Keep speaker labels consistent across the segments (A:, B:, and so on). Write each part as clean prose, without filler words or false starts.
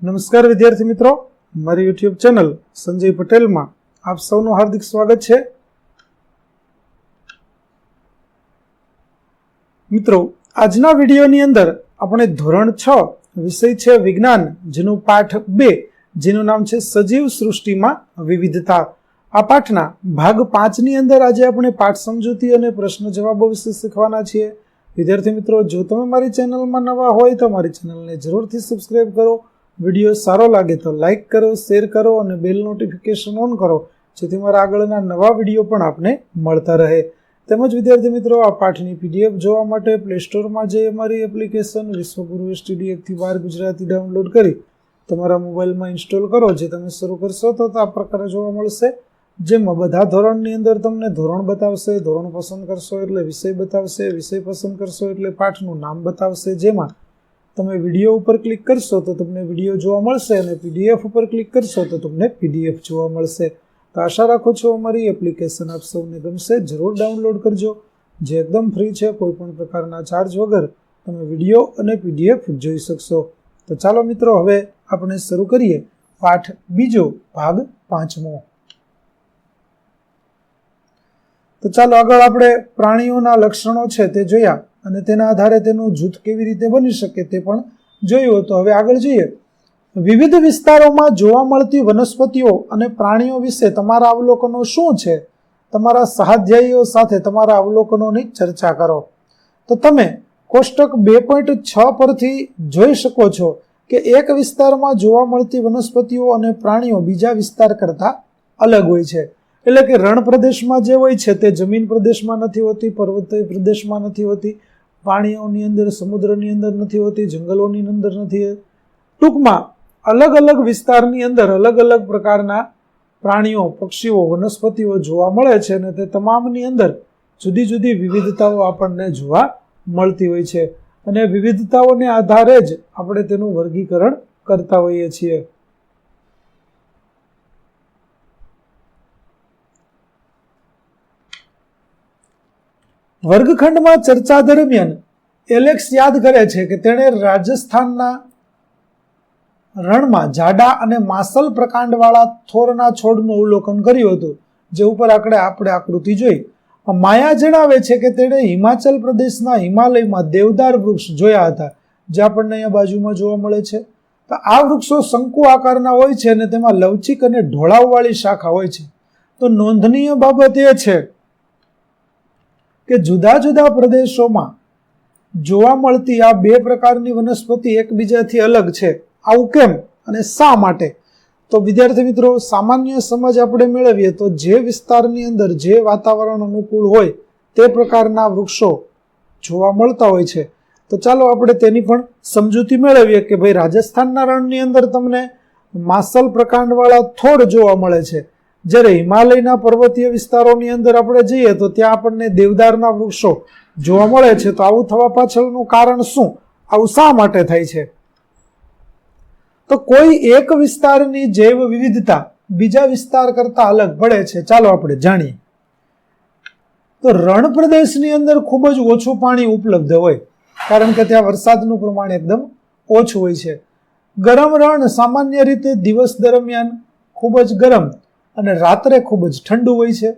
A: નમસ્કાર વિદ્યાર્થી મિત્રો, મારી યુટ્યુબ ચેનલ સંજય પટેલમાં આપ સૌનું હાર્દિક સ્વાગત છે. મિત્રો, આજના વિડીયોની અંદર આપણે ધોરણ 6 વિષય છે વિજ્ઞાન, જેનું પાઠ 2 જેનું નામ છે સજીવ સૃષ્ટિમાં વિવિધતા. આ પાઠના ભાગ 5 ની અંદર આજે આપણે પાઠ સમજૂતી અને પ્રશ્ન જવાબો વિશે શીખવાના છીએ. વિદ્યાર્થી મિત્રો, જો તમે મારી ચેનલમાં નવા હોય તો મારી ચેનલને જરૂરથી સબસ્ક્રાઇબ કરો. વિડીયો સારો લાગે તો લાઇક કરો, શેર કરો અને બેલ નોટિફિકેશન ઓન કરો, જેથી મારા આગળના નવા વિડીયો પણ આપને મળતા રહે. તેમજ વિદ્યાર્થી મિત્રો, આ પાઠની પીડીએફ જોવા માટે પ્લે સ્ટોરમાં જઈ અમારી એપ્લિકેશન વિશ્વગુરુ સ્ટડી 1-12 ગુજરાતી ડાઉનલોડ કરી તમારા મોબાઈલમાં ઇન્સ્ટોલ કરો. જે તમે શરૂ કરશો તો આ પ્રકારે જોવા મળશે, જેમાં બધા ધોરણની અંદર તમને ધોરણ બતાવશે, ધોરણ પસંદ કરશો એટલે વિષય બતાવશે, વિષય પસંદ કરશો એટલે પાઠનું નામ બતાવશે. જેમાં તમે વિડીયો ઉપર ક્લિક કરશો તો તમને વિડીયો જોવા મળશે અને પીડીએફ ઉપર ક્લિક કરશો તો તમને પીડીએફ જોવા મળશે. તો આશા રાખું છું અમારી એપ્લિકેશન આપ સૌને ગમશે. જરૂર ડાઉનલોડ કરજો, જે એકદમ ફ્રી છે. કોઈ પણ પ્રકારના ચાર્જ વગર તમે વિડીયો અને પીડીએફ જોઈ શકશો. તો ચાલો મિત્રો, હવે આપણે શરૂ કરીએ પાઠ 2 ભાગ 5. તો ચાલો આગળ આપણે પ્રાણીઓના લક્ષણો છે તે જોયા અને તેના આધારે તેનું જૂથ કેવી રીતે બની શકે તે પણ જોયું. તો હવે આગળ જોઈએ. વિવિધ વિસ્તારોમાં જોવા મળતી વનસ્પતિઓ અને પ્રાણીઓ વિશે તમારા અવલોકનો શું છે? તમારા સહાધ્યાયીઓ સાથે તમારા અવલોકનોની ચર્ચા કરો. તો તમે કોષ્ટક 2.6 પરથી જોઈ શકો છો કે એક વિસ્તારમાં જોવા મળતી વનસ્પતિઓ અને પ્રાણીઓ બીજા વિસ્તાર કરતા અલગ હોય છે. એટલે કે રણ પ્રદેશમાં જે હોય છે તે જમીન પ્રદેશમાં નથી હોતી, પર્વતીય પ્રદેશમાં નથી હોતી, પાણીઓની અંદર, સમુદ્રની અંદર નથી હોતી, જંગલોની અંદર નથી. ટૂંકમાં અલગ અલગ વિસ્તારની અંદર અલગ અલગ પ્રકારના પ્રાણીઓ, પક્ષીઓ, વનસ્પતિઓ જોવા મળે છે અને તે તમામની અંદર જુદી જુદી વિવિધતાઓ આપણને જોવા મળતી હોય છે. અને વિવિધતાઓને આધારે જ આપણે તેનું વર્ગીકરણ કરતા હોઈએ છીએ. વર્ગખંડમાં ચર્ચા દરમિયાન એલેક્સ યાદ કરે છે કે તેણે રાજસ્થાનના રણમાં જાડા અને માસલ પ્રકાંડવાળા થોરના છોડનું અવલોકન કર્યું હતું, જે ઉપર આપણે આકૃતિ જોઈ. માયા જણાવે છે કે તેણે હિમાચલ પ્રદેશના હિમાલયમાં દેવદાર વૃક્ષ જોયા હતા, જે આપણને અહીંયા બાજુમાં જોવા મળે છે. તો આ વૃક્ષો શંકુ આકારના હોય છે અને તેમાં લવચીક અને ઢોળાવવાળી શાખા હોય છે. તો નોંધનીય બાબત એ છે કે જુદા જુદા પ્રદેશોમાં જોવા મળતી આ બે પ્રકારની વનસ્પતિ એકબીજાથી અલગ છે. આવું કેમ અને શા માટે? તો વિદ્યાર્થી મિત્રો, સામાન્ય સમજ આપણે મેળવીએ તો જે વિસ્તારની અંદર જે વાતાવરણ અનુકૂળ હોય તે પ્રકારના વૃક્ષો જોવા મળતા હોય છે. તો ચાલો આપણે તેની પણ સમજૂતી મેળવીએ કે ભાઈ, રાજસ્થાનના રણની અંદર તમને માસલ પ્રકાંડવાળા થોર જોવા મળે છે, જ્યારે હિમાલયના પર્વતીય વિસ્તારોની અંદર આપણે જઈએ તો ત્યાં આપણને દેવદારના વૃક્ષો જોવા મળે છે. તો આવું થવા પાછળનું કારણ શું? આવું શા માટે થાય છે? તો કોઈ એક વિસ્તારની જૈવ વિવિધતા બીજા વિસ્તાર કરતા અલગ પડે છે. ચાલો આપણે જાણીએ. તો રણ પ્રદેશની અંદર ખૂબ જ ઓછું પાણી ઉપલબ્ધ હોય, કારણ કે ત્યાં વરસાદનું પ્રમાણ એકદમ ઓછું હોય છે. ગરમ રણ સામાન્ય રીતે દિવસ દરમિયાન ખૂબ જ ગરમ અને રાત્રે ખૂબ જ ઠંડુ હોય છે.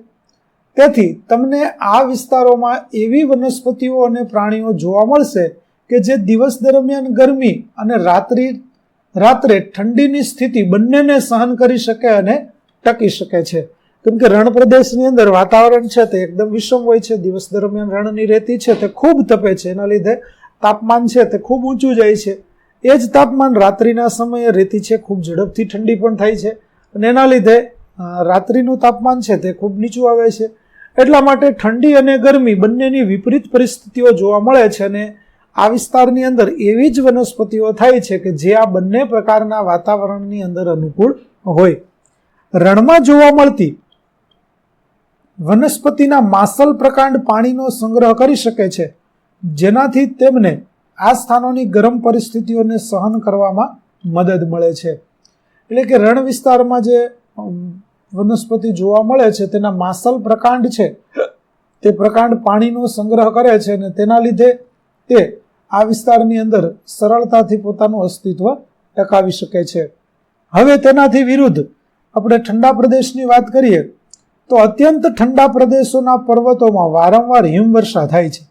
A: તેથી તમને આ વિસ્તારોમાં એવી વનસ્પતિઓ અને પ્રાણીઓ જોવા મળશે કે જે દિવસ દરમિયાન ગરમી અને રાત્રે ઠંડીની સ્થિતિ બંનેને સહન કરી શકે અને ટકી શકે છે. કેમ કે રણ પ્રદેશની અંદર વાતાવરણ છે તે એકદમ વિષમ હોય છે. દિવસ દરમિયાન રણની રેતી છે તે ખૂબ તપે છે, એના લીધે તાપમાન છે તે ખૂબ ઊંચું જાય છે. એ જ તાપમાન રાત્રિના સમયે રેતી છે ખૂબ ઝડપથી ઠંડી પણ થાય છે અને એના લીધે રાત્રિનું તાપમાન છે તે ખૂબ નીચું આવે છે. એટલા માટે ઠંડી અને ગરમી બંનેની વિપરીત પરિસ્થિતિઓ જોવા મળે છે અને આ વિસ્તારની અંદર એવી જ વનસ્પતિઓ થાય છે કે જે આ બંને પ્રકારના વાતાવરણની અંદર અનુકૂળ હોય. રણમાં જોવા મળતી વનસ્પતિના માસલ પ્રકાંડ પાણીનો સંગ્રહ કરી શકે છે, જેનાથી તેમને આ સ્થાનોની ગરમ પરિસ્થિતિઓને સહન કરવામાં મદદ મળે છે. એટલે કે રણ વિસ્તારમાં જે વનસ્પતિ જોવા મળે છે તેના માસલ પ્રકાંડ છે તે પ્રકાંડ પાણીનો સંગ્રહ કરે છે અને તેના લીધે તે આ વિસ્તારની અંદર સરળતાથી પોતાનું અસ્તિત્વ ટકાવી શકે છે. હવે તેનાથી વિરુદ્ધ આપણે ઠંડા પ્રદેશની વાત કરીએ તો અત્યંત ઠંડા પ્રદેશોના પર્વતોમાં વારંવાર હિમવર્ષા થાય છે.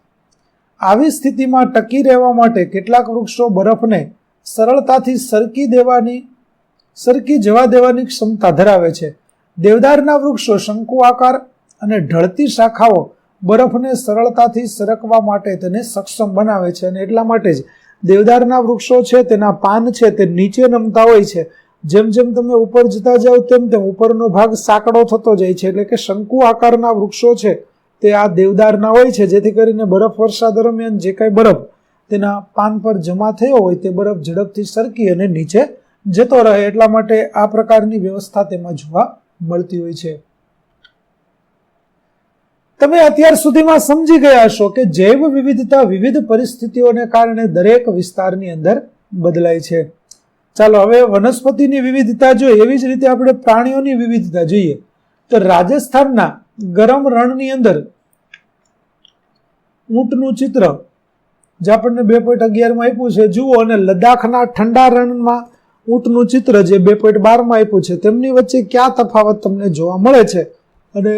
A: આવી સ્થિતિમાં ટકી રહેવા માટે કેટલાક વૃક્ષો બરફને સરળતાથી સરકી જવા દેવાની ક્ષમતા ધરાવે છે. દેવદારના વૃક્ષો શંકુ આકાર અને ઢળતી શાખાઓ બરફને સરળતાથી સરકવા માટે તેને સક્ષમ બનાવે છે અને એટલા માટે જ દેવદારના વૃક્ષો છે તેના પાન છે તે નીચે નમતા હોય છે. જેમ જેમ તમે ઉપર જતા જાઓ તેમ તેમ ઉપરનો ભાગ સાંકડો થતો જાય છે, એટલે કે શંકુ આકારના વૃક્ષો છે તે આ દેવદારના હોય છે, જેથી કરીને બરફ વર્ષા દરમિયાન જે કાંઈ બરફ તેના પાન પર જમા થયો હોય તે બરફ ઝડપથી સરકી અને નીચે જતો રહે. એટલા માટે આ પ્રકારની વ્યવસ્થા તેમાં જોવા મળતી હોય છે. તમે અત્યાર સુધીમાં સમજી ગયા હશો કે જૈવ વિવિધતા વિવિધ પરિસ્થિતિઓને કારણે દરેક વિસ્તારની અંદર બદલાય છે. ચાલો હવે વનસ્પતિની વિવિધતા જોઈએ, એવી જ રીતે આપણે પ્રાણીઓની વિવિધતા જોઈએ. તો રાજસ્થાનના ગરમ રણની અંદર ઊંટનું ચિત્ર જે આપણને 2.11 આપ્યું છે જુઓ, અને લદ્દાખના ઠંડા રણમાં ઊંટનું ચિત્ર જે 2.12 આપ્યું છે, તેમની વચ્ચે ક્યાં તફાવત તમને જોવા મળે છે અને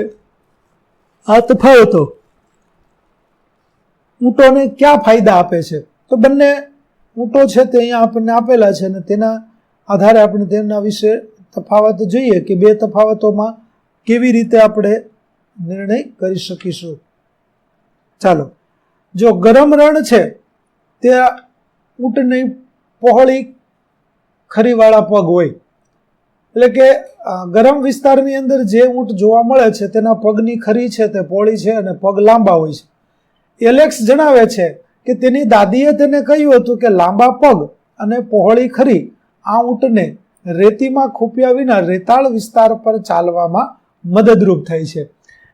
A: આ તફાવતો ઊંટોને ક્યાં ફાયદા આપે છે. તો બંને ઊંટો છે તે અહીંયા આપણને આપેલા છે અને તેના આધારે આપણે તેના વિશે તફાવત જોઈએ કે બે તફાવતોમાં કેવી રીતે આપણે નિર્ણય કરી શકીશું. ચાલો, જો ગરમ રણ છે તે ઊંટની પહોળી ખરીવાળા પગ હોય, એટલે કે ગરમ વિસ્તારની અંદર જે ઊંટ જોવા મળે છે તેના પગની ખરી છે તે પહોળી છે અને પગ લાંબા હોય છે. એલેક્સ જણાવે છે કે તેની દાદીએ તેને કહ્યું હતું કે લાંબા પગ અને પહોળી ખરી આ ઊંટને રેતીમાં ખૂંપ્યા વિના રેતાળ વિસ્તાર પર ચાલવામાં મદદરૂપ થાય છે.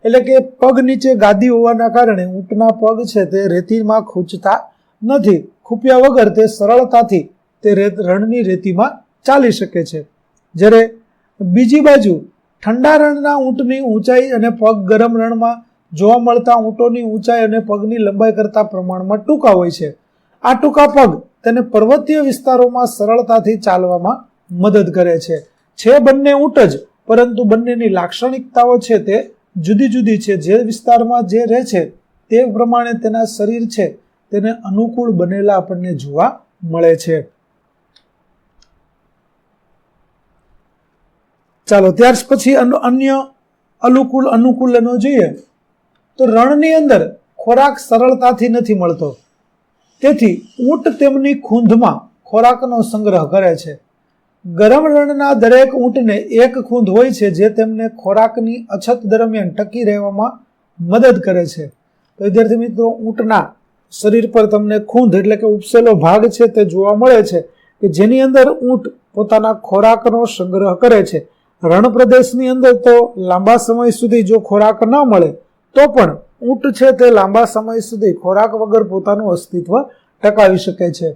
A: એટલે કે પગ નીચે ગાદી હોવાના કારણે ઊંટના પગ છે તે રેતીમાં ખૂંચતા નથી, ખૂંપ્યા વગર તે સરળતાથી તે રણની રેતીમાં ચાલી શકે છે. જ્યારે બીજી બાજુ ઠંડા રણના ઊંટની ઊંચાઈ અને પગ ગરમ રણમાં જોવા મળતા ઊંટોની ઊંચાઈ અને પગની લંબાઈ કરતા પ્રમાણમાં ટૂંકા હોય છે. આ ટૂંકા પગ તેને પર્વતીય વિસ્તારોમાં સરળતાથી ચાલવામાં મદદ કરે છે. બંને ઊંટ જ, પરંતુ બંનેની લાક્ષણિકતાઓ છે તે જુદી જુદી છે. જે વિસ્તારમાં જે રહે છે તે પ્રમાણે તેના શરીર છે તેને અનુકૂળ બનેલા આપણને જોવા મળે છે. ચાલો ત્યાર પછી અન્ય અનુકૂલનો જોઈએ. તો રણની અંદર ખોરાક સરળતાથી નથી મળતો, તેથી ઊંટ તેમની ખૂંધમાં ખોરાકનો સંગ્રહ કરે છે. ગરમ રણના દરેક ઊંટને એક ખૂંધ હોય છે જે તેમને ખોરાકની અછત દરમિયાન ટકી રહેવામાં મદદ કરે છે. તો વિદ્યાર્થી મિત્રો, ઊંટના શરીર પર તમને ખૂંધ એટલે કે ઉપસેલો ભાગ છે તે જોવા મળે છે કે જેની અંદર ઊંટ પોતાના ખોરાકનો સંગ્રહ કરે છે. રણ પ્રદેશની અંદર તો લાંબા સમય સુધી જો ખોરાક ન મળે તો પણ ઊંટ છે તે લાંબા સમય સુધી ખોરાક વગર પોતાનું અસ્તિત્વ ટકાવી શકે છે.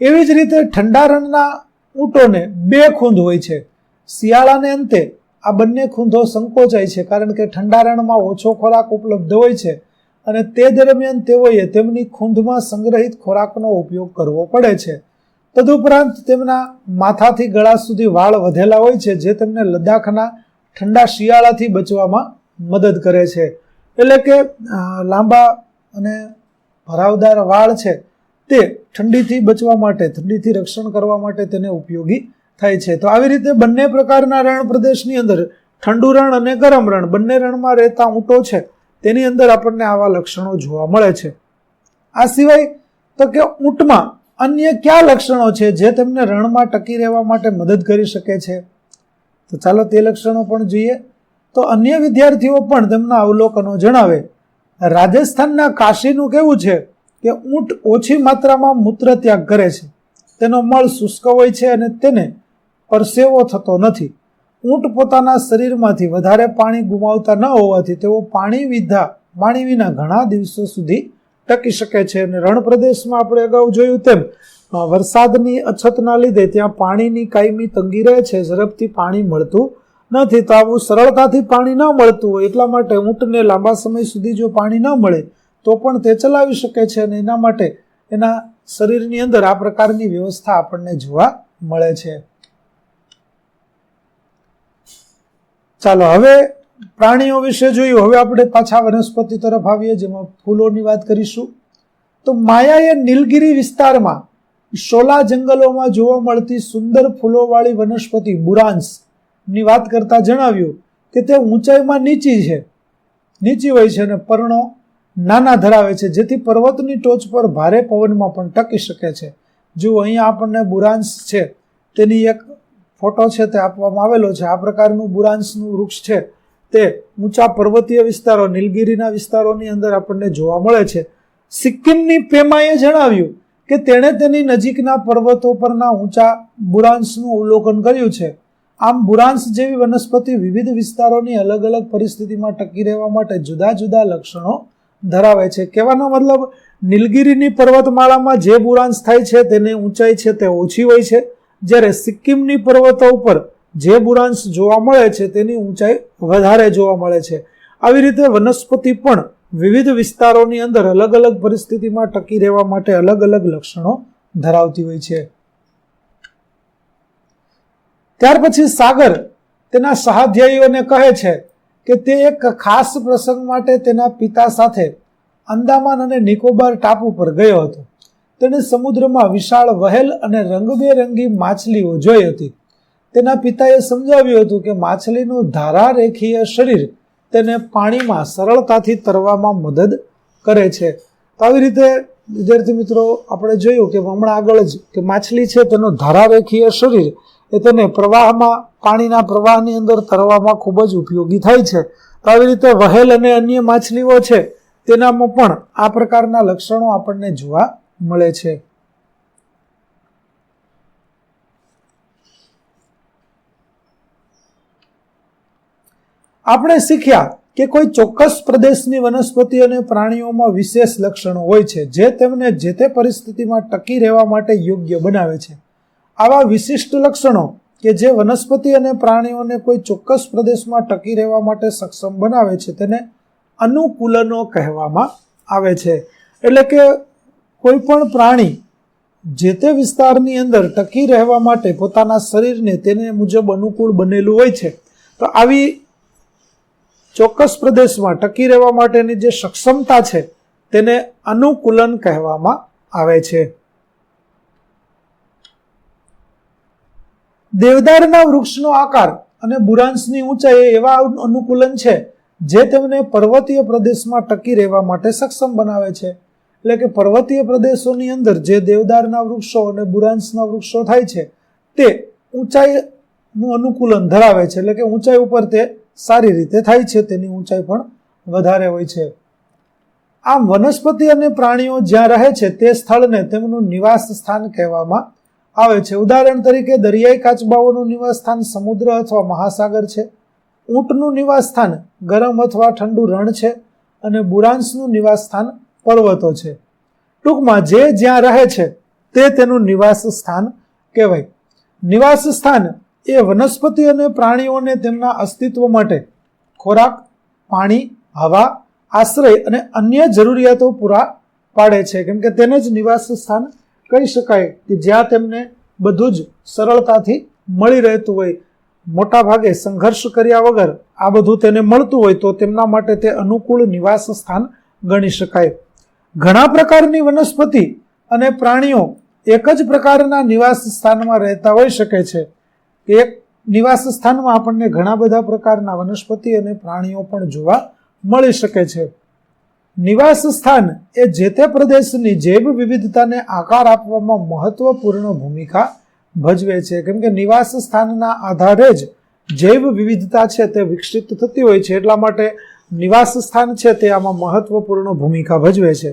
A: એવી જ રીતે ઠંડા રણના ઊંટોને બે ખૂંધ હોય છે. શિયાળાને અંતે આ બંને ખૂંધો સંકોચાય છે, કારણ કે ઠંડા રણમાં ઓછો ખોરાક ઉપલબ્ધ હોય છે અને તે દરમિયાન તેઓએ તેમની ખૂંધમાં સંગ્રહિત ખોરાકનો ઉપયોગ કરવો પડે છે. તદુપરાંત તેમના માથાથી ગળા સુધી વાળ વધેલા હોય છે જે તેમને લદ્દાખના ઠંડા શિયાળાથી બચવામાં મદદ કરે છે. એટલે કે લાંબા અને ભરાવદાર વાળ છે તે ઠંડીથી બચવા માટે, ઠંડીથી રક્ષણ કરવા માટે તેને ઉપયોગી થાય છે. તો આવી રીતે બંને પ્રકારના રણ પ્રદેશની અંદર ઠંડુ રણ અને ગરમ રણ બંને રણમાં રહેતા ઊંટો છે તેની અંદર આપણને આવા લક્ષણો જોવા મળે છે. આ સિવાય તો કે ઊંટમાં અન્ય કયા લક્ષણો છે જે તેમને રણમાં ટકી રહેવા માટે મદદ કરી શકે છે? તો ચાલો તે લક્ષણો પણ જોઈએ. તો અન્ય વિદ્યાર્થીઓ પણ તેમના અવલોકનો જણાવે. રાજસ્થાનના કાશીનું કહેવું છે કે ઊંટ ઓછી માત્રામાં મૂત્ર ત્યાગ કરે છે. તેનો મળ શુષ્ક હોય છે અને તેને પરસેવો થતો નથી. ઊંટ પોતાના શરીરમાંથી વધારે પાણી ગુમાવતા ન હોવાથી તેઓ પાણી વિના ઘણા દિવસો સુધી ટકી શકે છે. અને રણ પ્રદેશમાં આપણે અગાઉ જોયું તેમ વરસાદની અછતના લીધે ત્યાં પાણીની કાયમી તંગી રહે છે, ઝડપથી પાણી મળતું નથી. તો આવું સરળતાથી પાણી ન મળતું હોય એટલા માટે ઊંટને લાંબા સમય સુધી જો પાણી ન મળે તો પણ તે ચલાવી શકે છે અને એના માટે એના શરીરની અંદર આ પ્રકારની વ્યવસ્થા આપણને જોવા મળે છે. ચાલો હવે પ્રાણીઓ વિશે જોયું. હવે આપણે પાછા વનસ્પતિ તરફ આવીએ, જેમાં ફૂલોની વાત કરીશું. તો માયાએ નીલગિરી વિસ્તારમાં શોલા જંગલોમાં જોવા મળતી સુંદર ફૂલોવાળી વનસ્પતિ બુરાન્સ ની વાત કરતા જણાવ્યું કે તે ઊંચાઈમાં નીચી હોય છે અને પર્ણો નાના ધરાવે છે, જેથી પર્વતની ટોચ પર ભારે પવનમાં પણ ટકી શકે છે. જો અહીંયા આપણને બુરાન્સ છે તેની એક ફોટો છે તે આપવામાં આવેલો છે. આ પ્રકારનું બુરાન્સનું વૃક્ષ છે તે ઊંચા પર્વતીય વિસ્તારો, નીલગિરીના વિસ્તારોની અંદર આપણને જોવા મળે છે. સિક્કિમની પેમાએ જણાવ્યું કે તેણે તેની નજીકના પર્વતો પરના ઊંચા બુરાન્સનું અવલોકન કર્યું છે. આમ બુરાન્સ જેવી વનસ્પતિ વિવિધ વિસ્તારોની અલગ અલગ પરિસ્થિતિમાં ટકી રહેવા માટે જુદા જુદા લક્ષણો ધરાવે છે. કહેવાનો મતલબ, નીલગિરીની પર્વતમાળામાં જે બુરાન્સ થાય છે તેની ઊંચાઈ છે તે ઓછી હોય છે, જ્યારે સિક્કિમની પર્વતો ઉપર જે બુરાન્સ જોવા મળે છે તેની ઊંચાઈ વધારે જોવા મળે છે. આવી રીતે વનસ્પતિ પણ વિવિધ વિસ્તારોની અંદર અલગ અલગ પરિસ્થિતિમાં ટકી રહેવા માટે અલગ અલગ લક્ષણો ધરાવતી હોય છે. ત્યાર પછી સાગર તેના સહાધ્યાયીઓને કહે છે કે તે એક ખાસ પ્રસંગ માટે તેના પિતા સાથે અંદામાન અને નિકોબાર ટાપુ પર ગયો હતો. તેણે સમુદ્રમાં વિશાળ વહેલ અને રંગબેરંગી માછલીઓ જોઈ હતી. તેના પિતાએ સમજાવ્યું હતું કે માછલીનું ધારારેખીય શરીર તેને પાણીમાં સરળતાથી તરવામાં મદદ કરે છે. તો આવી રીતે વિદ્યાર્થી મિત્રો આપણે જોયું કે હમણાં આગળ જ કે માછલી છે તેનો ધારારેખીય શરીર એ તેને પ્રવાહમાં, પાણીના પ્રવાહની અંદર તરવામાં ખૂબ જ ઉપયોગી થાય છે. તો આવી રીતે વહેલ અને અન્ય માછલીઓ છે તેનામાં પણ આ પ્રકારના લક્ષણો આપણને જોવા મળે છે. આપણે શીખ્યા કે કોઈ ચોક્કસ પ્રદેશની વનસ્પતિ અને પ્રાણીઓમાં વિશેષ લક્ષણો હોય છે જે તેમને જે તે પરિસ્થિતિમાં ટકી રહેવા માટે યોગ્ય બનાવે છે. આવા વિશિષ્ટ લક્ષણો કે જે વનસ્પતિ અને પ્રાણીઓને કોઈ ચોક્કસ પ્રદેશમાં ટકી રહેવા માટે સક્ષમ બનાવે છે તેને અનુકૂલનો કહેવામાં આવે છે. એટલે કે કોઈ પણ પ્રાણી જે તે વિસ્તારની અંદર ટકી રહેવા માટે પોતાના શરીરને તેને મુજબ અનુકૂળ બનેલું હોય છે. તો આવી ચોક્કસ પ્રદેશમાં ટકી રહેવા માટેની જે સક્ષમતા છે તેને અનુકૂલન કહેવામાં આવે છે. દેવદારના વૃક્ષનો આકાર અને બુરાન્સની ઊંચાઈ એવા અનુકૂલન છે જે તેમને પર્વતીય પ્રદેશમાં ટકી રહેવા માટે સક્ષમ બનાવે છે. એટલે કે પર્વતીય પ્રદેશોની અંદર જે દેવદારના વૃક્ષો અને બુરાન્સના વૃક્ષો થાય છે તે ઊંચાઈનું અનુકૂલન ધરાવે છે. એટલે કે ઊંચાઈ ઉપર તે સારી રીતે થાય છે, તેની ઊંચાઈ પણ વધારે હોય છે. આમ વનસ્પતિ અને પ્રાણીઓ જ્યાં રહે છે તે સ્થળને તેમનું નિવાસ સ્થાન કહેવામાં આવે છે. ઉદાહરણ તરીકે દરિયાઈ કાચબાઓનું નિવાસ સ્થાન સમુદ્ર અથવા મહાસાગર છે. ઊંટનું નિવાસ સ્થાન ગરમ અથવા ઠંડુ રણ છે અને બુરાન્સનું નિવાસ સ્થાન પર્વતો છે. ટૂંકમાં જે જ્યાં રહે છે તે તેનું નિવાસ સ્થાન કહેવાય. નિવાસ સ્થાન એ વનસ્પતિ અને પ્રાણીઓને તેમના અસ્તિત્વ માટે ખોરાક, પાણી, હવા, આશ્રય અને અન્ય જરૂરિયાતો પૂરા પાડે છે. કેમ કે તેને જ નિવાસ સ્થાન કહી શકાય કે જ્યાં તેમને બધું જ સરળતાથી મળી રહેતું હોય. મોટા ભાગે સંઘર્ષ કર્યા વગર આ બધું તેને મળતું હોય તો તેમના માટે તે અનુકૂળ નિવાસ સ્થાન ગણી શકાય. ઘણા પ્રકારની વનસ્પતિ અને પ્રાણીઓ એક જ પ્રકારના નિવાસ સ્થાનમાં રહેતા હોઈ શકે છે. એક નિવાસ સ્થાનમાં આપણને ઘણા બધા પ્રકારના વનસ્પતિ અને પ્રાણીઓ પણ જોવા મળી શકે છે. નિવાસ સ્થાન એ જે તે પ્રદેશની જૈવ વિવિધતાને આકાર આપવામાં મહત્વપૂર્ણ ભૂમિકા ભજવે છે. કેમ કે નિવાસ સ્થાનના આધારે જ જૈવ વિવિધતા છે તે વિકસિત થતી હોય છે. એટલા માટે નિવાસ સ્થાન છે તે આમાં મહત્વપૂર્ણ ભૂમિકા ભજવે છે.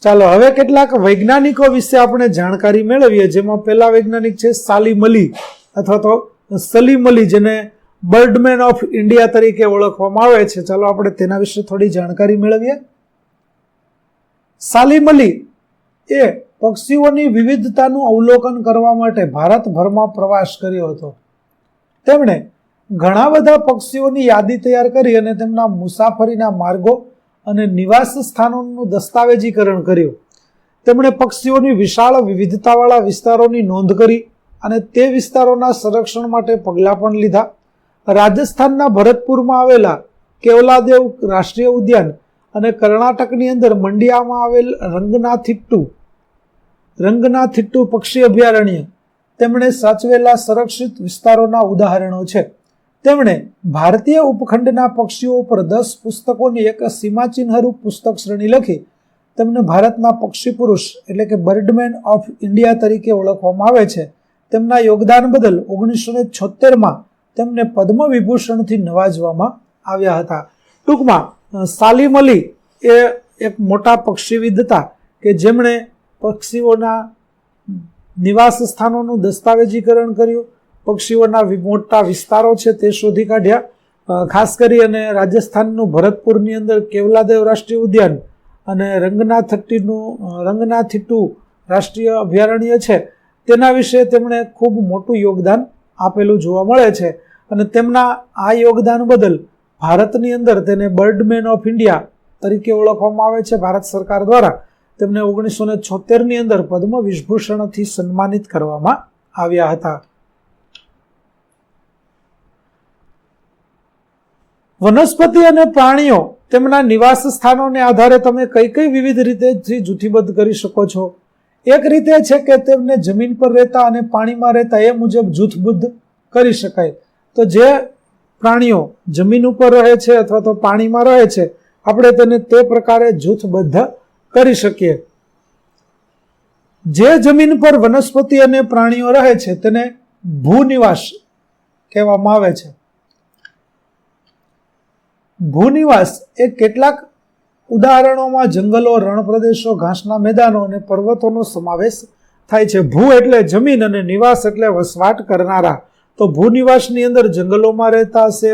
A: ચાલો હવે કેટલાક વૈજ્ઞાનિકો વિશે આપણે જાણકારી મેળવીએ. જેમાં પહેલા વૈજ્ઞાનિક છે સાલીમ અલી અથવા તો સલીમ અલી, જેને બર્ડમેન ઓફ ઇન્ડિયા તરીકે ઓળખવામાં આવે છે. ચાલો આપણે તેના વિશે થોડી જાણકારી મેળવીએ. સાલીમ અલી એ પક્ષીઓની વિવિધતાનું અવલોકન કરવા માટે ભારતભરમાં પ્રવાસ કર્યો હતો. તેમણે ઘણા બધા પક્ષીઓની યાદી તૈયાર કરી અને તેમના મુસાફરીના માર્ગો અને નિવાસ સ્થાનોનું દસ્તાવેજીકરણ કર્યું. તેમણે પક્ષીઓની વિશાળ વિવિધતાવાળા વિસ્તારોની નોંધ કરી અને તે વિસ્તારોના સંરક્ષણ માટે પગલાં પણ લીધા. રાજસ્થાનના ભરતપુરમાં આવેલા કેવલાદેવ રાષ્ટ્રીય ઉદ્યાન અને કર્ણાટકની અંદર મંડિયામાં આવેલ રંગનાથિટ્ટુ પક્ષી અભયારણ્ય તેમણે સાચવેલા સંરક્ષિત વિસ્તારોના ઉદાહરણો છે. તેમણે ભારતીય ઉપખંડના પક્ષીઓ પર 10 પુસ્તકોની એક સીમાચિહ્નરૂપ પુસ્તક શ્રેણી લખી. તેમને ભારતના પક્ષી પુરુષ એટલે કે બર્ડમેન ઓફ ઇન્ડિયા તરીકે ઓળખવામાં આવે છે. તેમના યોગદાન બદલ 1976માં તેમને પદ્મ વિભૂષણથી નવાજવામાં આવ્યા હતા. ટૂંકમાં સાલિમ અલી એ એક મોટા પક્ષીવિદ હતા કે જેમણે પક્ષીઓના નિવાસ સ્થાનોનું દસ્તાવેજીકરણ કર્યું, પક્ષીઓના મોટા વિસ્તારો છે તે શોધી કાઢ્યા. ખાસ કરી અને રાજસ્થાનનું ભરતપુરની અંદર કેવલાદેવ રાષ્ટ્રીય ઉદ્યાન અને રંગનાથિટ્ટુ રાષ્ટ્રીય અભયારણ્ય છે તેના વિશે તેમણે ખૂબ મોટું યોગદાન આપેલું જોવા મળે છે. અને તેમના આ યોગદાન બદલ ભારતની અંદર તેને બર્ડમેન ઓફ ઇન્ડિયા તરીકે ઓળખવામાં આવે છે. ભારત સરકાર દ્વારા તેમને 1976ની અંદર પદ્મ વિભૂષણથી સન્માનિત કરવામાં આવ્યા હતા. વનસ્પતિ અને પ્રાણીઓ તેમના નિવાસ સ્થાનોને આધારે તમે કઈ વિવિધ રીતે જૂથીબદ્ધ કરી શકો છો. એક રીતે છે કે તેમને જમીન પર રહેતા અને પાણીમાં રહેતા એ મુજબ જૂથબદ્ધ કરી શકાય. તો જે પ્રાણીઓ જમીન ઉપર રહે છે અથવા તો પાણીમાં રહે છે આપણે તેને તે પ્રકારે જૂથબદ્ધ કરી શકીએ. જે જમીન પર વનસ્પતિ અને પ્રાણીઓ રહે છે તેને ભૂનિવાસ કહેવામાં આવે છે. ભૂનિવાસ એ કેટલાક ઉદાહરણોમાં જંગલો, રણ પ્રદેશો, ઘાસના મેદાનો અને પર્વતોનો સમાવેશ થાય છે. ભૂ એટલે જમીન અને નિવાસ એટલે વસવાટ કરનારા. તો ભૂનિવાસની અંદર જંગલોમાં રહેતા હશે,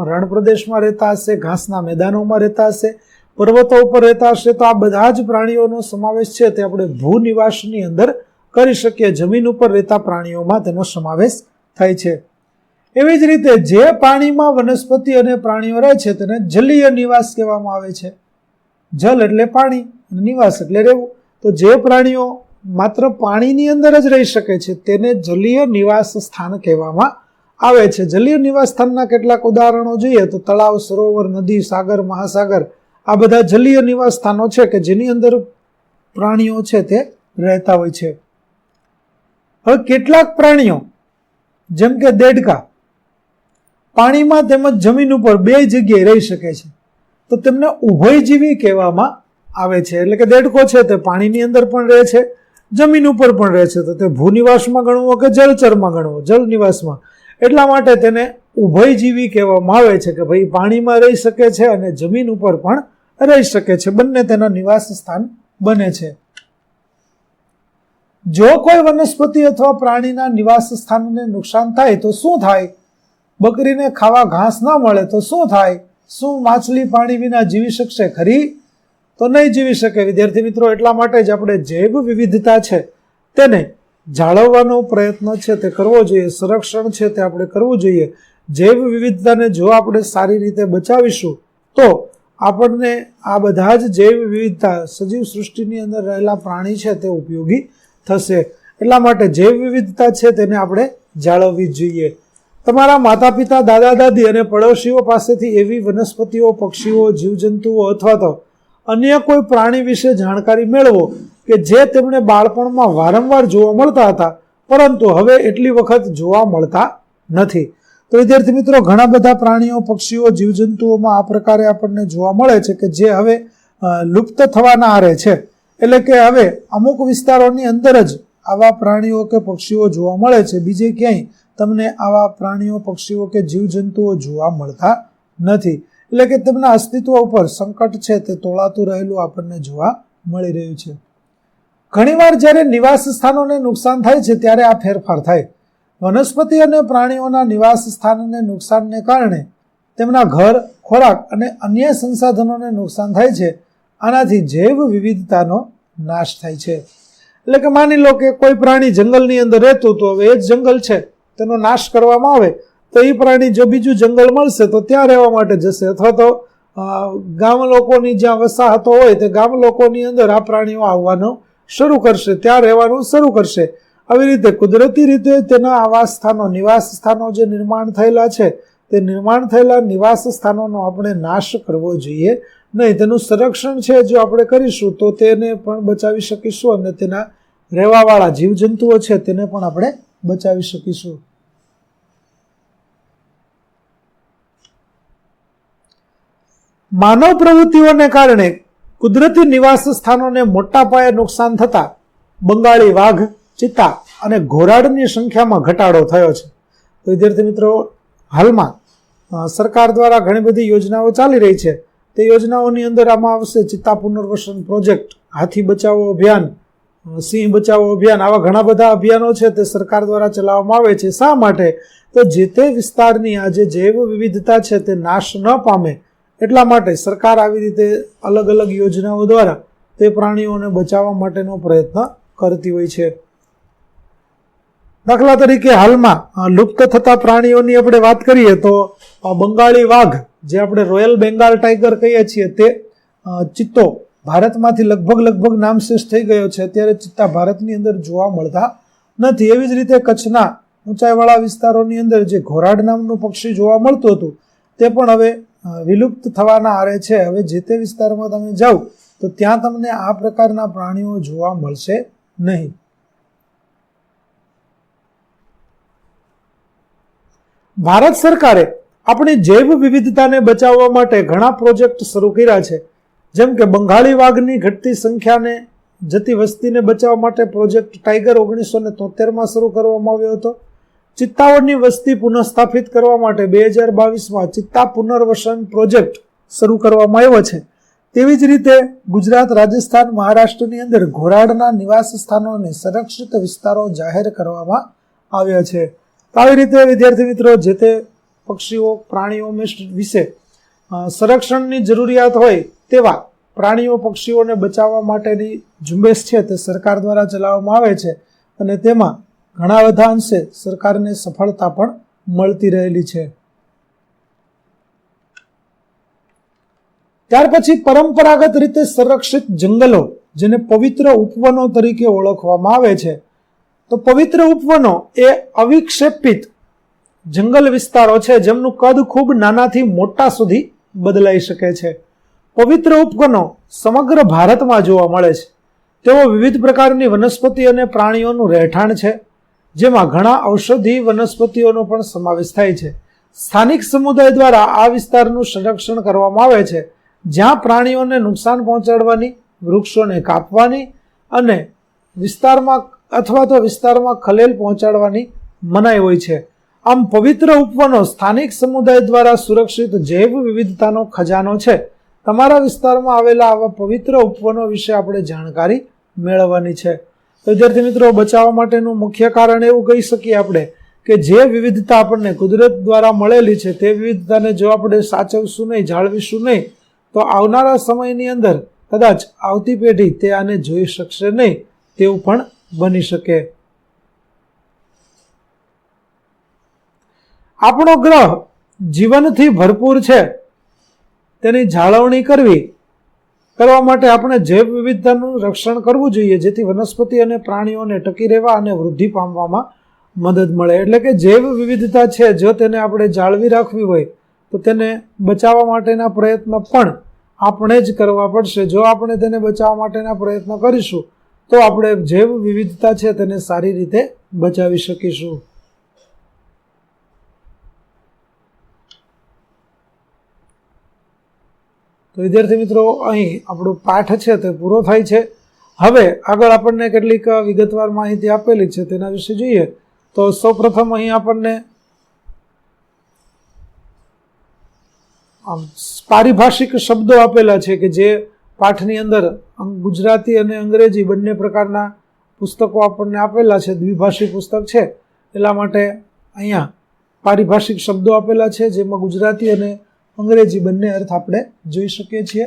A: રણ પ્રદેશમાં રહેતા હશે, ઘાસના મેદાનોમાં રહેતા હશે, પર્વતો ઉપર રહેતા હશે. તો આ બધા જ પ્રાણીઓનો સમાવેશ છે તે આપણે ભૂનિવાસની અંદર કરી શકીએ. જમીન ઉપર રહેતા પ્રાણીઓમાં તેનો સમાવેશ થાય છે. એવી જ રીતે જે પાણીમાં વનસ્પતિ અને પ્રાણીઓ રહે છે તેને જલીય નિવાસ કહેવામાં આવે છે. જલ એટલે પાણી, નિવાસ એટલે રહેવું. તો જે પ્રાણીઓ માત્ર પાણીની અંદર જ રહી શકે છે તેને જલીય નિવાસ સ્થાન કહેવામાં આવે છે. જલીય નિવાસ સ્થાનના કેટલાક ઉદાહરણો જોઈએ તો તળાવ, સરોવર, નદી, સાગર, મહાસાગર આ બધા જલીય નિવાસ સ્થાનો છે કે જેની અંદર પ્રાણીઓ છે તે રહેતા હોય છે. હવે કેટલાક પ્રાણીઓ જેમ કે દેડકા પાણીમાં તેમજ જમીન ઉપર બે જગ્યાએ રહી શકે છે તો તેમને ઉભયજીવી કહેવામાં આવે છે. એટલે કે દેડકો છે તે પાણીની અંદર પણ રહે છે, જમીન ઉપર પણ રહે છે. તો તે ભૂનિવાસમાં ગણવો કે જળચરમાં ગણવો, જળ નિવાસમાં. એટલા માટે તેને ઉભયજીવી કહેવામાં આવે છે કે ભાઈ પાણીમાં રહી શકે છે અને જમીન ઉપર પણ રહી શકે છે. બંને તેના નિવાસ સ્થાન બને છે. જો કોઈ વનસ્પતિ અથવા પ્રાણીના નિવાસ સ્થાનને નુકસાન થાય તો શું થાય? બકરીને ખાવા ઘાસ ના મળે તો શું થાય? શું માછલી પાણી વિના જીવી શકશે ખરી? તો નહીં જીવી શકે. વિદ્યાર્થી મિત્રો, એટલા માટે જ આપણે જૈવ વિવિધતા છે તેને જાળવવાનો પ્રયત્ન છે તે કરવો જોઈએ, સંરક્ષણ છે તે આપણે કરવું જોઈએ. જૈવ વિવિધતાને જો આપણે સારી રીતે બચાવીશું તો આપણને આ બધા જ જૈવ વિવિધતા સજીવ સૃષ્ટિની અંદર રહેલા પ્રાણી છે તે ઉપયોગી થશે. એટલા માટે જૈવ વિવિધતા છે તેને આપણે જાળવવી જોઈએ. તમારા માતા પિતા, દાદા દાદી અને પડોશીઓ પાસેથી એવી વનસ્પતિઓ, પક્ષીઓ, જીવજંતુઓ અથવા તો અન્ય કોઈ પ્રાણી વિશે જાણકારી મેળવો કે જે તેમને બાળપણમાં વારંવાર જોવા મળતા હતા પરંતુ હવે એટલી વખત જોવા મળતા નથી. તો વિદ્યાર્થી મિત્રો, ઘણા બધા પ્રાણીઓ, પક્ષીઓ, જીવજંતુઓમાં આ પ્રકારે આપણને જોવા મળે છે કે જે હવે લુપ્ત થવાના આરે છે. એટલે કે હવે અમુક વિસ્તારોની અંદર જ આવા પ્રાણીઓ કે પક્ષીઓ જોવા મળે છે, બીજે ક્યાંય તમને આવા પ્રાણીઓ, પક્ષીઓ કે જીવજંતુઓ જોવા મળતા નથી. એટલે કે તેમના અસ્તિત્વ ઉપર સંકટ છે તે તોળાતું રહેલું આપણને જોવા મળી રહ્યું છે. ઘણીવાર જ્યારે નિવાસ સ્થાનોને નુકસાન થાય છે ત્યારે આ ફેરફાર થાય. વનસ્પતિ અને પ્રાણીઓના નિવાસ સ્થાનને નુકસાનને કારણે તેમના ઘર, ખોરાક અને અન્ય સંસાધનોને નુકસાન થાય છે. આનાથી જૈવ વિવિધતાનો નાશ થાય છે. એટલે કે માની લો કે કોઈ પ્રાણી જંગલની અંદર રહેતું તો હવે એ જ જંગલ છે તેનો નાશ કરવામાં આવે તો એ પ્રાણી જો બીજું જંગલ મળશે તો ત્યાં રહેવા માટે જશે, અથવા તો ગામ લોકોની જ્યાં વસાહતો હોય તે ગામ લોકોની અંદર આ પ્રાણીઓ આવવાનો શરૂ કરશે, ત્યાં રહેવાનું શરૂ કરશે. આવી રીતે કુદરતી રીતે તેના આવાસ સ્થાનો, નિવાસ સ્થાનો જે નિર્માણ થયેલા છે, તે નિર્માણ થયેલા નિવાસ સ્થાનોનો આપણે નાશ કરવો જોઈએ નહીં. તેનું સંરક્ષણ છે જો આપણે કરીશું તો તેને પણ બચાવી શકીશું અને તેના રહેવાવાળા જીવજંતુઓ છે તેને પણ આપણે બચાવી શકીશું. માનવ પ્રવૃત્તિઓને કારણે કુદરતી નિવાસ સ્થાનોને મોટા પાયે નુકસાન થતા બંગાળી વાઘ, ચિત્તા અને ઘોરાડની સંખ્યામાં ઘટાડો થયો છે. તો વિદ્યાર્થી મિત્રો, હાલમાં સરકાર દ્વારા ઘણી બધી યોજનાઓ ચાલી રહી છે. તે યોજનાઓની અંદર આમાં આવશે ચિત્તા પુનર્વસન પ્રોજેક્ટ, હાથી બચાવો અભિયાન, સિંહ બચાવો અભિયાન. આવા ઘણા બધા અભિયાનો છે તે સરકાર દ્વારા ચલાવવામાં આવે છે. શા માટે? તો જે તે વિસ્તારની આ જે જૈવ વિવિધતા છે તે નાશ ન પામે એટલા માટે સરકાર આવી રીતે અલગ અલગ યોજનાઓ દ્વારા તે પ્રાણીઓને બચાવવા માટેનો પ્રયત્ન કરતી હોય છે. દાખલા તરીકે હાલમાં લુપ્ત થતા પ્રાણીઓની આપણે વાત કરીએ તો બંગાળી વાઘ, જે આપણે રોયલ બેંગાલ ટાઈગર કહીએ છીએ, તે ચિત્તો ભારતમાંથી લગભગ નામશેષ થઈ ગયો છે. અત્યારે ચિત્તા ભારતની અંદર જોવા મળતા નથી. એવી જ રીતે કચ્છના ઊંચાઈવાળા વિસ્તારોની અંદર જે ઘોરાડ નામનું પક્ષી જોવા મળતું હતું તે પણ હવે વિલુપ્ત થવાના આરે છે. હવે જે તે વિસ્તારમાં તમે જાઓ તો ત્યાં તમને આ પ્રકારના પ્રાણીઓ જોવા મળશે નહીં. ભારત સરકારે આપણી જૈવ વિવિધતાને બચાવવા માટે ઘણા પ્રોજેક્ટ શરૂ કર્યા છે. જેમ કે બંગાળી વાઘની ઘટતી સંખ્યાને, જતી વસ્તીને બચાવવા માટે પ્રોજેક્ટ ટાઈગર 1973માં શરૂ કરવામાં આવ્યો હતો. ચિત્તાઓની વસ્તી પુનઃસ્થાપિત કરવા માટે 2022માં ચિત્તા પુનર્વસન પ્રોજેક્ટ શરૂ કરવામાં આવ્યો છે. તેવી જ રીતે ગુજરાત, રાજસ્થાન, મહારાષ્ટ્રની અંદર ઘોરાડના નિવાસ સ્થાનો અને સંરક્ષિત વિસ્તારો જાહેર કરવામાં આવ્યા છે. આવી રીતે વિદ્યાર્થી મિત્રો, જે તે પક્ષીઓ, પ્રાણીઓ વિશે સંરક્ષણની જરૂરિયાત હોય તેવા પ્રાણીઓ, પક્ષીઓને બચાવવા માટેની ઝુંબેશ છે તે સરકાર દ્વારા ચલાવવામાં આવે છે અને તેમાં ઘણા બધા અંશે સરકારને સફળતા પણ મળતી રહેલી છે. ત્યાર પછી પરંપરાગત રીતે સંરક્ષિત જંગલો, જેને પવિત્ર ઉપવનો તરીકે ઓળખવામાં આવે છે. તો પવિત્ર ઉપવનો એ અવિક્ષેપિત જંગલ વિસ્તારો છે જેમનું કદ ખૂબ નાનાથી મોટા સુધી બદલાઈ શકે છે. પવિત્ર ઉપવનો સમગ્ર ભારતમાં જોવા મળે છે. તેઓ વિવિધ પ્રકારની વનસ્પતિ અને પ્રાણીઓનું રહેઠાણ છે, જેમાં ઘણા ઔષધીય વનસ્પતિઓનો પણ સમાવેશ થાય છે. સ્થાનિક સમુદાય દ્વારા આ વિસ્તારનું સંરક્ષણ કરવામાં આવે છે, જ્યાં પ્રાણીઓને નુકસાન પહોંચાડવાની, વૃક્ષોને કાપવાની અને વિસ્તારમાં ખલેલ પહોંચાડવાની મનાઈ હોય છે. આમ પવિત્ર ઉપવનો સ્થાનિક સમુદાય દ્વારા સુરક્ષિત જૈવ વિવિધતાનો ખજાનો છે. તમારા વિસ્તારમાં આવેલા આવા પવિત્ર ઉપવનો વિશે આપણે જાણકારી મેળવવાની છે. તો વિદ્યાર્થી મિત્રો, બચાવવા માટેનું મુખ્ય કારણ એવું કહી શકીએ આપણે કે જે વિવિધતા આપણને કુદરત દ્વારા મળેલી છે તે વિવિધતાને જો આપણે સાચવશું નહીં, જાળવીશું નહીં, તો આવનારા સમયની અંદર કદાચ આવતી પેઢી તે આને જોઈ શકશે નહીં તેવું પણ બની શકે. આપણો ગ્રહ જીવનથી ભરપૂર છે, તેની જાળવણી કરવા માટે આપણે જૈવ વિવિધતાનું રક્ષણ કરવું જોઈએ, જેથી વનસ્પતિ અને પ્રાણીઓને ટકી રહેવા અને વૃદ્ધિ પામવામાં મદદ મળે. એટલે કે જૈવ વિવિધતા છે, જો તેને આપણે જાળવી રાખવી હોય તો તેને બચાવવા માટેના પ્રયત્ન પણ આપણે જ કરવા પડશે. જો આપણે તેને બચાવવા માટેના પ્રયત્ન કરીશું તો આપણે જૈવ વિવિધતા છે તેને સારી રીતે બચાવી શકીશું. તો વિદ્યાર્થી મિત્રો, અહીં આપણો પાઠ છે તે પૂરો થાય છે. હવે આગળ આપણને કેટલીક વિગતવાર માહિતી આપેલી છે તેના વિશે જોઈએ તો સૌપ્રથમ અહીં આપણને પારિભાષિક શબ્દો આપેલા છે કે જે પાઠની અંદર ગુજરાતી અને અંગ્રેજી બંને પ્રકારના પુસ્તકો આપણને આપેલા છે. દ્વિભાષી પુસ્તક છે એટલા માટે અહીંયા પારિભાષિક શબ્દો આપેલા છે, જેમાં ગુજરાતી અને અંગ્રેજી બંને અર્થ આપણે જોઈ શકીએ છીએ.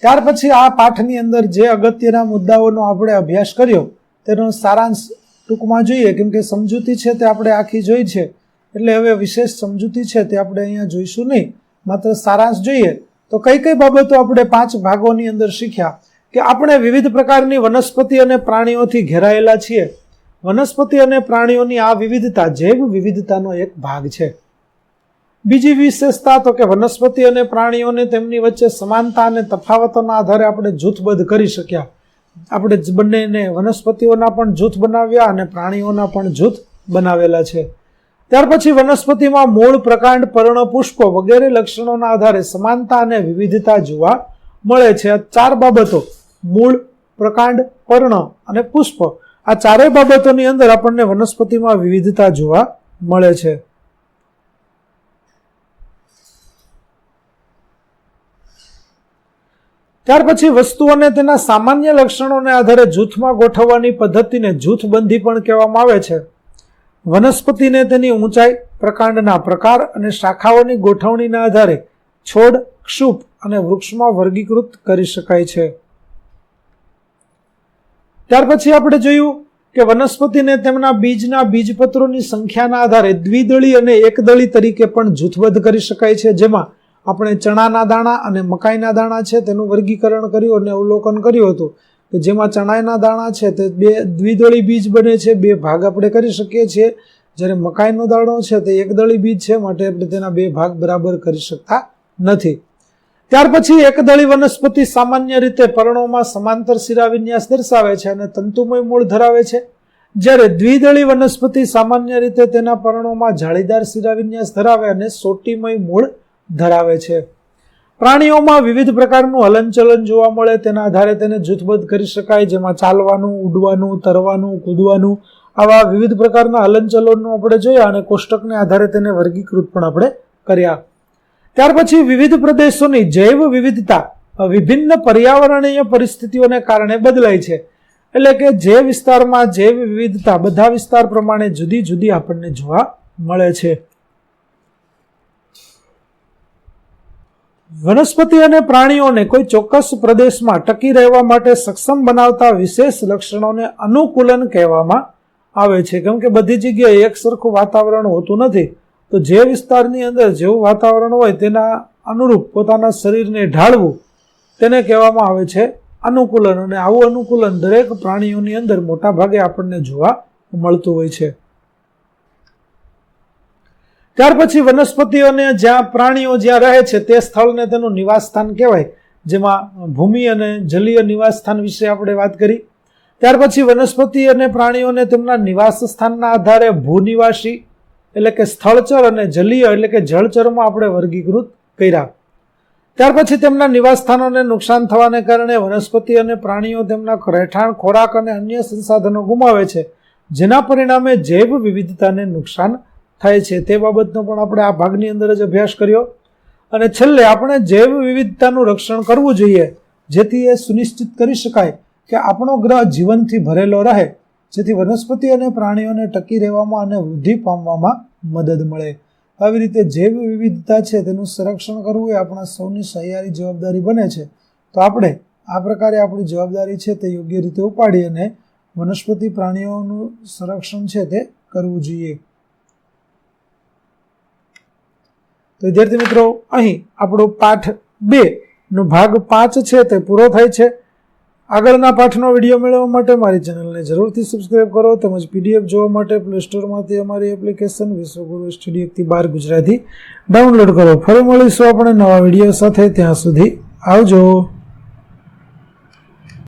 A: ત્યાર પછી આ પાઠની અંદર જે અગત્યના મુદ્દાઓનો આપણે અભ્યાસ કર્યો તેનો સારાંશ ટૂંકમાં જોઈએ, કેમ કે સમજૂતી છે તે આપણે આખી જોઈ છે, એટલે હવે વિશેષ સમજૂતી છે તે આપણે અહીંયા જોઈશું નહીં, માત્ર સારાંશ જોઈએ. તો કઈ કઈ બાબતો આપણે 5 ભાગોની અંદર શીખ્યા કે આપણે વિવિધ પ્રકારની વનસ્પતિ અને પ્રાણીઓથી ઘેરાયેલા છીએ. વનસ્પતિ અને પ્રાણીઓની આ વિવિધતા જૈવ વિવિધતાનો એક ભાગ છે. બીજી વિશેષતા તો કે વનસ્પતિ અને પ્રાણીઓને તેમની વચ્ચે સમાનતા અને તફાવતોના આધારે આપણે જૂથબદ્ધ કરી શક્યા. આપણે બંનેને વનસ્પતિઓના પણ જૂથ બનાવ્યા અને પ્રાણીઓના પણ જૂથ બનાવેલા છે. ત્યાર પછી વનસ્પતિમાં મૂળ, પ્રકાંડ, પર્ણ, પુષ્પો વગેરે લક્ષણોના આધારે સમાનતા અને વિવિધતા જોવા મળે છે. આ 4 બાબતો, મૂળ, પ્રકાંડ, પર્ણ અને પુષ્પ, આ 4 બાબતોની અંદર આપણને વનસ્પતિમાં વિવિધતા જોવા મળે છે. ત્યાર પછી વસ્તુઓને તેના સામાન્ય લક્ષણોને આધારે જૂથમાં ગોઠવવાની પદ્ધતિને જૂથબંધી પણ કહેવામાં આવે છે. વનસ્પતિને તેની ઊંચાઈ, પ્રકાંડના પ્રકાર અને શાખાઓની ગોઠવણીના આધારે છોડ, ક્ષુપ અને વૃક્ષમાં વર્ગીકૃત કરી શકાય છે. ત્યાર પછી આપણે જોયું કે વનસ્પતિને તેમના બીજના બીજપત્રોની સંખ્યાના આધારે દ્વિદળી અને એકદળી તરીકે પણ જૂથબદ્ધ કરી શકાય છે. જેમાં આપણે ચણાના દાણા અને મકાઈના દાણા છે તેનું વર્ગીકરણ કર્યું અને અવલોકન કર્યું હતું કે જેમાં ચણાના દાણા છે તે 2 દ્વિદળી બીજ બને છે, 2 ભાગ આપણે કરી શકીએ છીએ. જ્યારે મકાઈનો દાણો છે તે એકદળી બીજ છે, માટે આપણે તેના 2 ભાગ બરાબર કરી શકતા નથી. ત્યાર પછી એકદળી વનસ્પતિ સામાન્ય રીતે પર્ણોમાં સમાંતર શિરાવિન્યાસ દર્શાવે છે અને તંતુમય મૂળ ધરાવે છે. જ્યારે દ્વિદળી વનસ્પતિ સામાન્ય રીતે તેના પર્ણોમાં જાળીદાર શિરાવિન્યાસ ધરાવે અને સોટીમય મૂળ ધરાવે છે. પ્રાણીઓમાં વિવિધ પ્રકારનું હલનચલન જોવા મળે, તેના આધારે તેને જૂથબદ્ધ કરી શકાય. જેમાં ચાલવાનું, ઉડવાનું, તરવાનું, કૂદવાનું, આવા વિવિધ પ્રકારના હલનચલનનું આપણે જોયા અને કોષ્ટકને આધારે તેને વર્ગીકૃત પણ આપણે કર્યા. ત્યાર પછી વિવિધ પ્રદેશોની જૈવ વિવિધતા વિભિન્ન પર્યાવરણીય પરિસ્થિતિઓને કારણે બદલાય છે. એટલે કે જે વિસ્તારમાં જૈવ વિવિધતા બધા વિસ્તાર પ્રમાણે જુદી જુદી આપણને જોવા મળે છે. વનસ્પતિ અને પ્રાણીઓને કોઈ ચોક્કસ પ્રદેશમાં ટકી રહેવા માટે સક્ષમ બનાવતા વિશેષ લક્ષણોને અનુકૂલન કહેવામાં આવે છે. કેમ કે બધી જગ્યાએ એક સરખું વાતાવરણ હોતું નથી, તો જે વિસ્તારની અંદર જેવું વાતાવરણ હોય તેના અનુરૂપ પોતાના શરીરને ઢાળવું તેને કહેવામાં આવે છે અનુકૂલન. અને આવું અનુકૂલન દરેક પ્રાણીઓની અંદર મોટા ભાગે આપણને જોવા મળતું હોય છે. ત્યાર પછી વનસ્પતિઓને જ્યાં પ્રાણીઓ જ્યાં રહે છે તે સ્થળને તેનું નિવાસ સ્થાન કહેવાય. જેમાં ભૂમિ અને જલીય નિવાસ સ્થાન વિશે આપણે વાત કરી. ત્યાર પછી વનસ્પતિ અને પ્રાણીઓને તેમના નિવાસ સ્થાનના આધારે ભૂનિવાસી એટલે કે સ્થળચર અને જલીય એટલે કે જળચરમાં આપણે વર્ગીકૃત કર્યા. ત્યાર પછી તેમના નિવાસ સ્થાનોને નુકસાન થવાને કારણે વનસ્પતિ અને પ્રાણીઓ તેમના રહેઠાણ, ખોરાક અને અન્ય સંસાધનો ગુમાવે છે, જેના પરિણામે જૈવ વિવિધતાને નુકસાન થાય છે. તે બાબતનો પણ આપણે આ ભાગની અંદર જ અભ્યાસ કર્યો. અને છેલ્લે આપણે જૈવ વિવિધતાનું રક્ષણ કરવું જોઈએ, જેથી એ સુનિશ્ચિત કરી શકાય કે આપણો ગ્રહ જીવનથી ભરેલો રહે, જેથી વનસ્પતિ અને પ્રાણીઓને ટકી રહેવામાં અને વૃદ્ધિ પામવામાં મદદ મળે. આવી રીતે જૈવ વિવિધતા છે તેનું સંરક્ષણ કરવું એ આપણા સૌની સહિયારી જવાબદારી બને છે. તો આપણે આ પ્રકારે આપણી જવાબદારી છે તે યોગ્ય રીતે ઉપાડી અને વનસ્પતિ પ્રાણીઓનું સંરક્ષણ છે તે કરવું જોઈએ. તો વિદ્યાર્થી મિત્રો, અહીં આપણો પાઠ 2 નો ભાગ 5 છે તે પૂરો થાય છે. આગળના પાઠનો વિડીયો મેળવવા માટે મારી ચેનલને જરૂરથી સબસ્ક્રાઇબ કરો, તેમજ PDF જોવા માટે પ્લે સ્ટોરમાંથી અમારી એપ્લિકેશન વિશ્વગુરુ સ્ટુડિયો 1 ગુજરાતી ડાઉનલોડ કરો. ફરી મળીશું આપણે નવા વિડીયો સાથે. ત્યાં સુધી આવજો.